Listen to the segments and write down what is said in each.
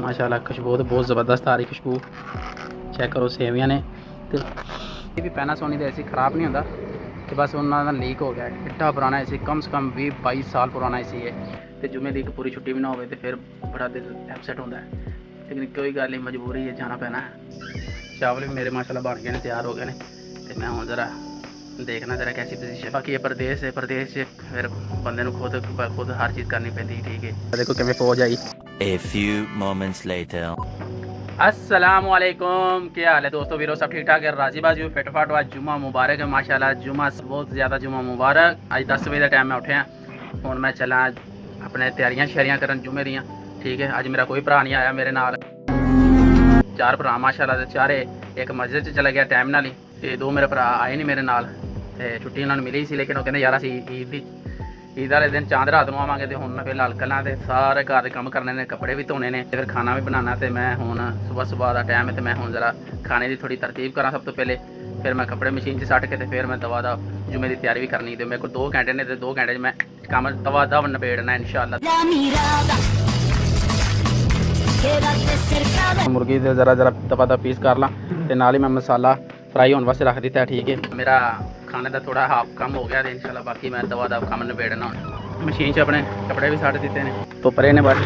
माशाल्लाह खुशबू तो बहुत ज़बरदस्त आ रही खुशबू। चेक करो सेवियां ने तो ये भी पैनासोनिक का एसी ख़राब नहीं होता तो बस उन्होंने लीक हो गया। इतना पुराना एसी कम से कम 20-22 साल पुराना एसी है तो जुमे दी पूरी छुट्टी भी ना हो तो फिर बड़ा दिल अपसेट होता है। लेकिन कोई गल नहीं, मजबूरी है, जाना पैना है। चावल भी मेरे माशाल्लाह बन गए हैं, तैयार हो गए हैं तो मैं हूँ ज़रा देखना ज़रा कैसी पोजीशन। बाकी ये प्रदेश है, प्रदेश से फिर बंदे खुद हर चीज़ करनी पैंती। ठीक है, देखो किमें पहुँच आई। A few moments later. अस्सलाम वालेकुम, क्या हाल है दोस्तों? वीरो सब ठीक ठाक है? राजी बाजी फिटफाट। आज जुमा मुबारक है माशाल्लाह, जुमा बहुत ज़्यादा जुमा मुबारक। आज 10 बजे का टाइम में उठे हैं, हुण मैं चला अपने तैयारियां शैरियां करन जुमे दियां। ठीक है, अज मेरा कोई भरा नहीं आया मेरे नाल, 4 भरा माशाल्लाह। चारे एक मस्जिद च चला गया टाइम नाल ही ते 2 मेरे भरा आए नहीं मेरे नाल ते छुट्टी उन्होंने मिली सी, लेकिन वो कहते यार असीं ईद वाले दिन चांद रात को आवांगे तो हुण मैं फिलहाल कलां ते सारे घर के काम करने ने, कपड़े भी धोने ने, फिर खाना भी बनाना। तो मैं हुण सुबह का टाइम है तो मैं हुण जरा खाने की थोड़ी तरतीब करा सब तो पहले, फिर मैं कपड़े मशीन च सट के तो फिर मैं दवा दा जुमे की तैयारी भी करनी। तो मेरे को 2 घंटे ने, तो 2 घंटे मैं काम दवा दा नबेड़ना इंशाअल्लाह। मुर्गी दे जरा दवा पीस कर ला तो नाल ही मैं मसाला फ्राई होने वास्ते रख दिता है। ठीक है, मेरा खाने का थोड़ा हाफ कम हो गया तो इंशाल्लाह बाकी मैं दवा काम नबेड़ना। मशीन च अपने कपड़े भी साड़ दिते हैं तो परे ने बस।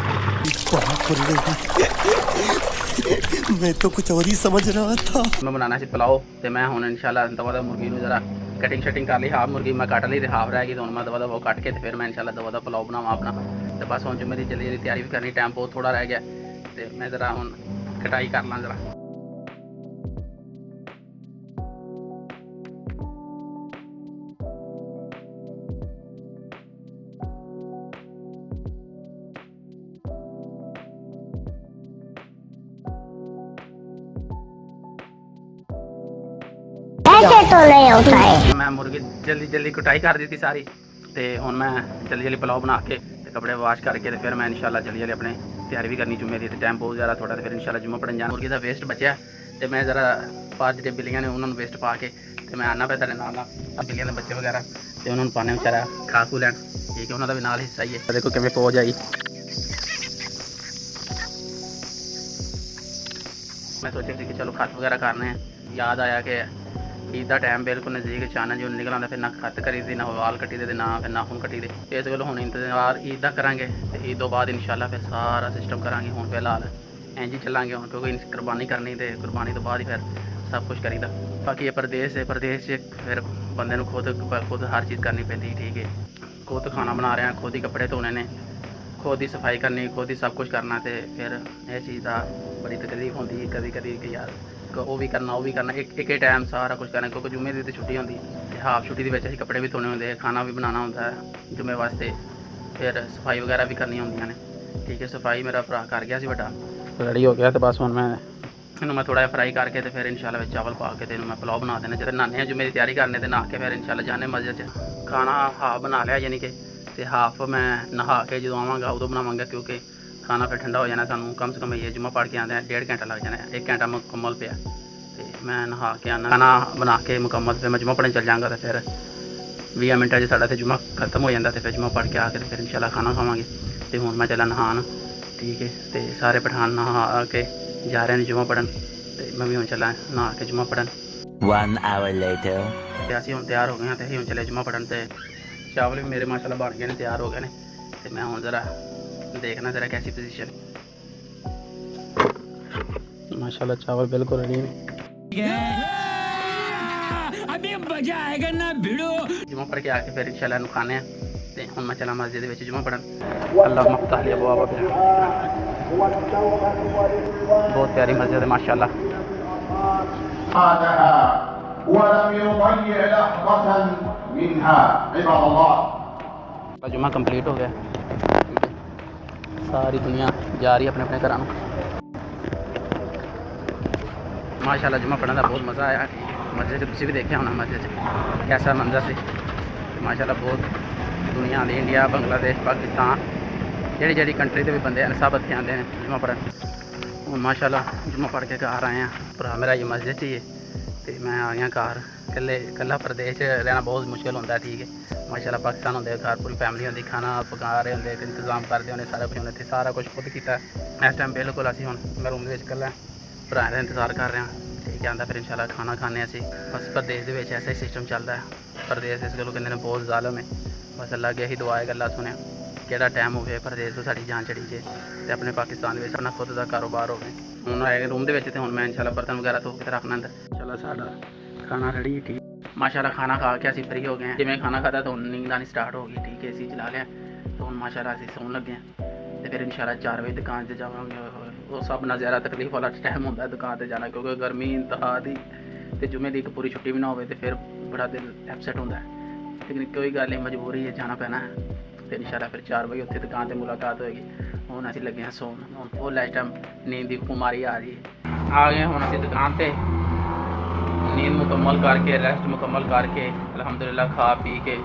मैं तो कुछ और ही समझ रहा था। मैं बनाना सी पुलाव तो मैं हुण इंशाल्लाह दवा मुर्गी को जरा कटिंग शटिंग कर ली। हाफ मुर्गी मैं कट ली तो हाफ रह गई, तो मैं दवा वो कट के तो फिर मैं इंशाल्लाह दवा पुलाव बनावा अपना। तो बस हुण जुम्मे दी जल्दी तैयारी भी करनी, टाइम बहुत थोड़ा रह गया तो मैं जरा हुण कटाई कर ला जरा। तो नहीं होता है। मैं मुर्गी जल्दी कटाई कर दी थी सारी तो हुण मैं जल्दी पुलाव बना के कपड़े वाश करके तो फिर मैं इंशाल्लाह जल्दी अपने तैयारी भी करनी जुम्मे की। तो टाइम बहुत ज़्यादा थोड़ा तो फिर इंशाल्लाह जुम्मा पढ़न जाना। मुर्गी का वेस्ट बचा तो मैं ज़रा 5 जो बिल्लियाँ ने उन्होंने वेस्ट पा के तो मैं आना पे तेरे नाल बिल्लियाँ के बच्चे वगैरह तो उन्होंने पाने बेचारा खा खू लैन। ठीक है, उन्होंने भी नाल हिस्सा ही है। देखो किमें फौज आई। मैं सोचा कि चलो खत वगैरह करने हैं, याद आया कि ईद का टाइम बिल्कुल नज़दीक, अचानक जो निकल आंदा फिर ना खत करी दी, ना वाल कट्टी दे, ना फिर नाखून कट्टी दे। इस गल हुण इंतजार ईद का करांगे तो ईद तो बाद इंशाल्लाह फिर सारा सिस्टम करांगे। हुण फिलहाल इंज ही चलांगे हुण, क्योंकि कुर्बानी करनी तो कुर्बानी तो बाद ही फिर सब कुछ करीदा। बाकी ये प्रदेश है, प्रदेश से फिर बंदे खुद हर चीज़ करनी पैंदी। ठीक है, खुद खाना बना रहे हैं, खुद ही कपड़े धोने ने, खुद ही सफाई करनी, खुद ही सब कुछ करना। तो फिर यह चीज़ का बड़ी तकलीफ होती है कभी कभी कि यार वो भी करना एक ही टाइम सारा कुछ करना, क्योंकि जुम्मे की तो छुट्टी होती है, हाफ छुट्टी के कपड़े भी धोने होंगे, खाना भी बनाना होता है जुम्मे वास्ते, फिर सफाई वगैरह भी करनी होंगी ने। ठीक है, सफाई मेरा भरा कर गया सी बड़ा रेडी हो गया तो बस हुण मैं थोड़ा जिहा फ्राई करके तो फिर इंशाल्लाह चावल पा के तो मैं पुलाव बना देना। जब नहाने जुम्मे की तैयारी करने तो नहा के फिर इंशाल्लाह जाने मस्जिद च। खाना हाफ बना लिया यानी कि तो हाफ मैं नहा के जो आवाँगा उदों बनावांगा, क्योंकि खाना फिर ठंडा हो जाना। सानू कम से कम ये जुम्मा पढ़ के आते हैं 1.5 घंटा लग जाना, 1 घंटा मुकम्मल पे। तो मैं नहा के आना, खाना बना के मुकम्मल फिर मैं जुम्मा पढ़ने चल जाऊँगा। तो फिर 20 मिनट जो साढ़ा तो जुम्मा खत्म हो जाता, तो फिर जुम्मा पढ़ के आके तो फिर इंशाल्लाह खाना खावांगे। तो हुण मैं चला नहान। ठीक है, तो सारे पठान नहा के जा रहे हैं जुम्मा पढ़न, तो मैं भी हुण चला नहा के जुम्मा पढ़न। 1 hour later. तो असीं हुण तैयार हो गए हैं, तो असीं हुण चले जुम्मा पढ़न। तो चावल भी मेरे माशाल्लाह बन गए हैं, तैयार हो गए हैं। तो मैं हुण ज़रा देखना ज़रा कैसी पोजीशन। माशाल्लाह चावल बिल्कुल रेडी है। अभी मजा आएगा ना भिड़ो। जुम्मा पढ़ के आके फिर इंशाल्लाह खाने हैं। तो हुण मैं चला मस्जिद में जुम्मा पढ़न। अल्लाह मफ्ताह लिया अबवाब, बहुत प्यारी मस्जिद है माशाल्लाह। जुम्मा कंप्लीट हो गया, सारी दुनिया जा रही है अपने अपने घरों। माशाल्लाह जुम्मा पढ़ने का बहुत मज़ा आया। मस्जिद तुसीं भी देखा होना, मस्जिद कैसा मंजर से माशाल्लाह। बहुत दुनिया आती, इंडिया, बांग्लादेश, पाकिस्तान, जी कंट्री के भी बंदे हैं, सब इत्थे आते हैं जुम्मा पढ़न। माशाल्लाह जुम्मा पढ़ के घर आए हैं। भरा मेरा ये मस्जिद ही है, तो मैं आ गया घर ਇਕੱਲਾ ਪ੍ਰਦੇਸ਼ ਰਹਿਣਾ ਬਹੁਤ ਮੁਸ਼ਕਿਲ ਹੁੰਦਾ। ਠੀਕ ਹੈ, ਮਾਸ਼ਾਅੱਲਾ ਪਾਕਿਸਤਾਨ ਹੁੰਦੇ ਘਰ ਪੂਰੀ ਫੈਮਿਲੀ ਹੁੰਦੀ, ਖਾਣਾ ਪਕਾ ਰਹੇ ਹੁੰਦੇ ਤੇ ਇੰਤਜ਼ਾਮ ਕਰਦੇ ਹੁੰਦੇ ਸਾਰਾ ਕੁਝ ਹੁੰਦੇ ਤੇ ਸਾਰਾ ਕੁਝ ਖੁਦ ਕੀਤਾ। ਇਸ ਟਾਈਮ ਬਿਲਕੁਲ ਅਸੀਂ ਹੁਣ ਮੈਂ ਰੂਮ ਦੇ ਵਿੱਚ ਇਕੱਲਾ ਭਰਾ ਦਾ ਇੰਤਜ਼ਾਰ ਕਰ ਰਿਹਾ। ਠੀਕ ਹੈ, ਆਂਦਾ ਫਿਰ ਇਨਸ਼ਾਅੱਲਾ ਖਾਣਾ ਖਾਣੇ ਅਸੀਂ। ਬਸ ਪ੍ਰਦੇਸ਼ ਦੇ ਵਿੱਚ ਐਸਾ ਹੀ ਸਿਸਟਮ ਚੱਲਦਾ ਹੈ। ਪ੍ਰਦੇਸ਼ ਇਸ ਗੱਲੋਂ ਕਹਿੰਦੇ ਨੇ ਬਹੁਤ ਜ਼ਾਲਮ ਹੈ। ਬਸ ਅੱਲਾ ਅੱਗੇ ਇਹੀ ਦੁਆ ਹੈ ਕਿ ਅੱਲਾ ਸੁਣਿਆ ਕਿਹੜਾ ਟਾਈਮ ਹੋਵੇ ਪ੍ਰਦੇਸ਼ ਤੋਂ ਸਾਡੀ ਜਾਨ ਚੜੀ ਜੇ ਤੇ ਆਪਣੇ ਪਾਕਿਸਤਾਨ ਦੇ ਵਿੱਚ ਆਪਣਾ ਖੁਦ ਦਾ ਕਾਰੋਬਾਰ ਹੋਵੇ। ਹੁਣ ਆਏ ਰੂਮ ਦੇ ਵਿੱਚ ਤੇ ਹੁਣ ਮੈਂ ਇਨਸ਼ਾਅੱਲਾ ਬਰਤਨ ਵਗੈਰਾ ਧੋ ਕੇ ਰੱਖਣਾ ਅੰਦਰ। ਇਨਸ਼ਾਅੱਲਾ ਸਾਡਾ ਖਾਣਾ ਰੈਡੀ। ਠੀਕ ਮਾਸ਼ਾਅੱਲਾ ਖਾਣਾ ਖਾ ਕੇ ਅਸੀਂ ਫ੍ਰੀ ਹੋ ਗਏ ਹਾਂ। ਜਿਵੇਂ ਖਾਣਾ ਖਾਦਾ ਤਾਂ ਹੁਣ ਨੀਂਦ ਆਣੀ ਸਟਾਰਟ ਹੋ ਗਈ। ਠੀਕ ਹੈ, ਅਸੀਂ ਚਲਾ ਲਿਆ ਤਾਂ ਹੁਣ ਮਾਸ਼ਾਅੱਲਾ ਅਸੀਂ ਸੌਣ ਲੱਗੇ ਹਾਂ ਤੇ ਫਿਰ ਇਨਸ਼ਾਅੱਲਾ 4 ਵਜੇ ਦੁਕਾਨ 'ਤੇ ਜਾਵਾਂਗੇ। ਉਹ ਸਭ ਨਾਲ ਜ਼ਿਆਦਾ ਤਕਲੀਫ ਵਾਲਾ ਟਾਈਮ ਹੁੰਦਾ ਦੁਕਾਨ 'ਤੇ ਜਾਣਾ, ਕਿਉਂਕਿ ਗਰਮੀ ਇੰਤਹਾ ਦੀ ਤੇ ਜੁਮੇ ਦੀ ਇੱਕ ਪੂਰੀ ਛੁੱਟੀ ਵੀ ਨਾ ਹੋਵੇ ਤੇ ਫਿਰ ਬੜਾ ਦਿਲ ਐਪਸੈਟ ਹੁੰਦਾ ਹੈ। ਲੇਕਿਨ ਕੋਈ ਗੱਲ ਨਹੀਂ, ਮਜਬੂਰੀ ਹੈ, ਜਾਣਾ ਪੈਣਾ ਹੈ ਤੇ ਇਨਸ਼ਾਅੱਲਾ ਫਿਰ 4 ਵਜੇ ਉੱਥੇ ਦੁਕਾਨ 'ਤੇ ਮੁਲਾਕਾਤ ਹੋਏਗੀ। ਹੁਣ ਅਸੀਂ ਲੱਗੇ ਹਾਂ ਸੌਣ। ਹੁਣ ਫੁੱਲ ਇਸ ਟਾਈਮ ਨੀਂਦ ਦੀ ਬਿਮਾਰੀ ਆ ਰਹੀ ਹੈ। ਆ ਗਏ ਹੁਣ ਅਸੀਂ ਦੁਕਾਨ 'ਤੇ, नींद मुकम्मल करके रेस्ट मुकम्मल करके अल्हम्दुलिल्लाह खा पी के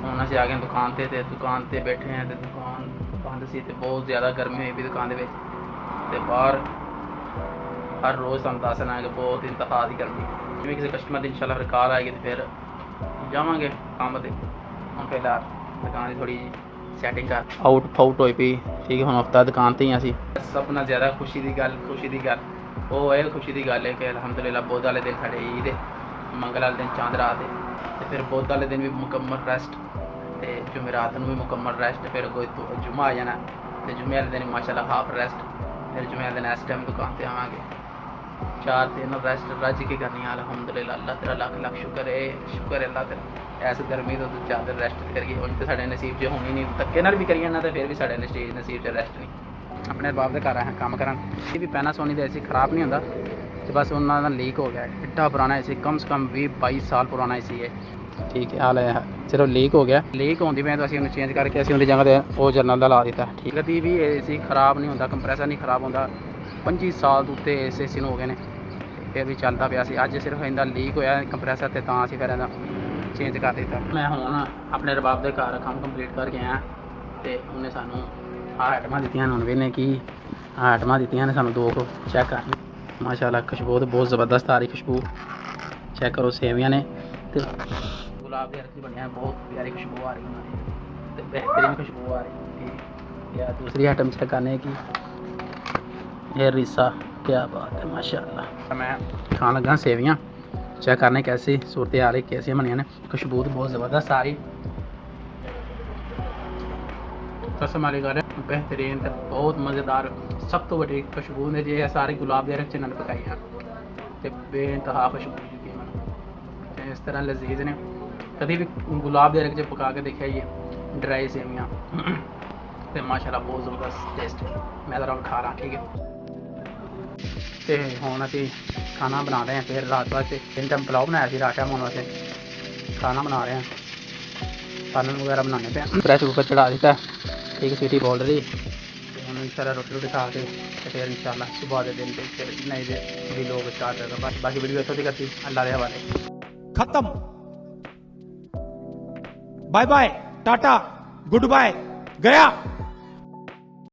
ਹੁਣ ਅਸੀਂ ਆ ਗਏ ਦੁਕਾਨ 'ਤੇ ਤੇ ਦੁਕਾਨ 'ਤੇ ਬੈਠੇ ਹਾਂ ਤੇ ਦੁਕਾਨ ਬੰਦ ਸੀ ਤੇ ਬਹੁਤ ਜ਼ਿਆਦਾ ਗਰਮੀ ਹੋਈ ਵੀ ਦੁਕਾਨ ਦੇ ਵਿੱਚ ਤੇ ਬਾਹਰ ਹਰ ਰੋਜ਼ ਸਾਨੂੰ ਦੱਸਣਾ ਹੈ ਕਿ ਬਹੁਤ ਇੰਤਹਾ ਦੀ ਗਰਮੀ। ਜਿਵੇਂ ਕਿਸੇ ਕਸਟਮਰ ਦੀ ਇਨਸ਼ਾਅੱਲਾ ਫਿਰ ਕਾਲ ਆਏਗੀ ਤੇ ਫਿਰ ਜਾਵਾਂਗੇ ਕੰਮ 'ਤੇ। ਹੁਣ ਫਿਲਹਾਲ ਦੁਕਾਨ ਦੀ ਥੋੜ੍ਹੀ ਜਿਹੀ ਸੈਟਿੰਗ ਕਰ ਆਊਟ ਹੋਈ ਪਈ। ਠੀਕ ਹੈ, ਹੁਣ ਹਫਤਾ ਦੁਕਾਨ 'ਤੇ ਹੀ ਅਸੀਂ। ਸਭ ਨਾਲ ਜ਼ਿਆਦਾ ਖੁਸ਼ੀ ਦੀ ਗੱਲ ਉਹ ਹੈ, ਖੁਸ਼ੀ ਦੀ ਗੱਲ ਹੈ ਕਿ ਅਲਹਮਦੁਲਿਲਾ ਬੁੱਧ ਵਾਲੇ ਦਿਨ ਸਾਡੇ ਈਦ ਹੈ, ਮੰਗਲ ਵਾਲੇ ਦਿਨ ਚਾਂਦ ਰਾਤ ਹੈ ਤੇ ਫਿਰ ਬੁੱਧ ਵਾਲੇ ਦਿਨ ਵੀ ਮੁਕੰਮਲ ਰੈਸਟ ਤੇ ਜੁਮੇਰਾਤ ਨੂੰ ਵੀ ਮੁਕੰਮਲ ਰੈਸਟ। ਫਿਰ ਕੋਈ ਜੁਮਾ ਆ ਜਾਣਾ ਤੇ ਜੁਮੇ ਵਾਲੇ ਦਿਨ ਮਾਸ਼ਾਅੱਲਾ ਹਾਫ ਰੈਸਟ। ਫਿਰ ਜੁਮੇ ਵਾਲੇ ਦਿਨ ਇਸ ਟਾਈਮ ਦੁਕਾਨ 'ਤੇ ਆਵਾਂਗੇ। 4 ਦਿਨ ਰੈਸਟ ਰੱਜ ਕੇ ਕਰਨੀ ਹੈ ਅਲਹਮਦੁਲਿਲਾ। ਅੱਲਾਹ ਤੇਰਾ ਲੱਖ ਸ਼ੁਕਰ ਹੈ, ਸ਼ੁਕਰ ਹੈ ਅੱਲਾਹ ਤੇਰਾ। ਇਸ ਗਰਮੀ ਤੋਂ 4 ਦਿਨ ਰੈਸਟ ਕਰੀਏ ਹੁਣ ਤੇ ਸਾਡੇ ਨਸੀਬ 'ਚ ਹੋਣੀ ਨਹੀਂ। ਧੱਕੇ ਨਾਲ ਵੀ ਕਰੀਏ ਨਾ ਤਾਂ ਫਿਰ ਵੀ ਸਾਡੇ ਨਸੀਬ 'ਚ ਰੈਸਟ ਨਹੀਂ। ਆਪਣੇ ਬਾਪ ਦੇ ਘਰ ਆਏ ਕੰਮ ਕਰਨ। ਇਹ ਵੀ ਪੈਨਾਸੋਨਿਕ ਦਾ ਏਸੀ ਖਰਾਬ ਨਹੀਂ ਹੁੰਦਾ ਤੇ ਬਸ ਉਹਨਾਂ ਦਾ ਲੀਕ ਹੋ ਗਿਆ। ਇੱਡਾ ਪੁਰਾਣਾ ਏਸੀ, ਕਮ ਸੇ ਕਮ 20-22 ਸਾਲ ਪੁਰਾਣਾ ਏਸੀ ਹੈ। ਠੀਕ ਹੈ, ਹਾਲ ਹੈ ਸਿਰਫ ਲੀਕ ਹੋ ਗਿਆ। ਲੀਕ ਹੁੰਦੀ ਪਈ ਤਾਂ ਅਸੀਂ ਉਹਨੂੰ ਚੇਂਜ ਕਰਕੇ ਅਸੀਂ ਉਹਦੀ ਜਗ੍ਹਾ 'ਤੇ ਉਹ ਜਰਨਲ ਦਾ ਲਾ ਦਿੱਤਾ। ਠੀਕ ਹੈ, ਕਦੀ ਵੀ ਏਸੀ ਖਰਾਬ ਨਹੀਂ ਹੁੰਦਾ, ਕੰਪਰੈਸਰ ਨਹੀਂ ਖਰਾਬ ਹੁੰਦਾ। 25 ਸਾਲ ਤੋਂ ਉੱਤੇ ਇਸ ਏਸੀ ਨੂੰ ਹੋ ਗਏ ਨੇ ਫਿਰ ਵੀ ਚੱਲਦਾ ਪਿਆ ਸੀ। ਅੱਜ ਸਿਰਫ ਇਹਦਾ ਲੀਕ ਹੋਇਆ ਕੰਪਰੈਸਰ ਤੇ ਤਾਂ ਅਸੀਂ ਫਿਰ ਇਹਦਾ ਚੇਂਜ ਕਰ ਦਿੱਤਾ। ਮੈਂ ਹੁਣ ਆਪਣੇ ਰਬਾਬ ਦੇ ਘਰ ਕੰਮ ਕੰਪਲੀਟ ਕਰਕੇ ਆਇਆ ਤੇ ਉਹਨੇ ਸਾਨੂੰ ਆਹ ਆਈਟਮਾਂ ਦਿੱਤੀਆਂ। ਹੁਣ ਵੇਖਦੇ ਕਿ ਆਹ ਆਈਟਮਾਂ ਦਿੱਤੀਆਂ ਨੇ ਸਾਨੂੰ 2 ਕੁ ਚੈੱਕ ਕਰ। ਮਾਸ਼ਾਅੱਲਾ ਖੁਸ਼ਬੂ ਤਾਂ ਬਹੁਤ ਜ਼ਬਰਦਸਤ ਆ ਰਹੀ ਖੁਸ਼ਬੂ। ਚੈੱਕ ਕਰੋ, ਸੇਵੀਆਂ ਨੇ ਤੇ ਗੁਲਾਬ ਦੇ ਅਰਕ ਬਣਿਆ, ਬਹੁਤ ਪਿਆਰੀ ਖੁਸ਼ਬੂ ਆ ਰਹੀ ਉਹਨਾਂ ਦੀ ਤੇ ਬਿਹਤਰੀਨ ਖੁਸ਼ਬੂ ਆ ਰਹੀ। ਤੇ ਦੂਸਰੀ ਆਈਟਮ ਚੈੱਕ ਕਰਨੇ की ये रिसा, क्या बात है माशाअल्लाह। मैं खाने लगा सेवियाँ, चेक करने कैसी सूरत हाल है, कैसी बनिया ने। खुशबू तो बहुत ज़बरदस्त आ रही, कसम वाली गल है, बेहतरीन ते बहुत मज़ेदार। सब तो बड़ी खुशबू ने जी सारी गुलाब दे रख च पकाई है तो बेइंतहा खुशबू की मैंने इस तरह लजीज ने। कभी भी गुलाब दे रख च पका के देखा ये ड्राई सेवियाँ तो माशाअल्लाह बहुत ज़बरदस्त टेस्ट। मैं ज़रा खा रहा। ठीक है, तो ਹੁਣ ਅਸੀਂ ਖਾਣਾ ਬਣਾ ਰਹੇ ਹਾਂ। ਫਿਰ ਰਾਤ ਵਾਸਤੇ 3 ਟਾਈਮ ਪੁਲਾਓ ਬਣਾਇਆ ਸੀ, ਰਾਤ ਟਾਈਮ ਹੁਣ ਵਾਸਤੇ ਖਾਣਾ ਬਣਾ ਰਹੇ ਹਾਂ। ਸਾਲਨ ਵਗੈਰਾ ਬਣਾਉਣੇ ਪਏ। ਪ੍ਰੈਸ਼ਰ ਕੁੱਕਰ ਚੜਾ ਦਿੱਤਾ। ठीक है, सीटी बोल रही ਹੁਣ इंशाल्लाह रोटी खा के फिर इंशाल्लाह सुबह के दिन पे फिर नहीं दे भी लोग स्टार्ट करेगा। बाकी वीडियो इतों तक करती अल्लाह के हवाले। खत्म, bye bye, tata, good bye, गया।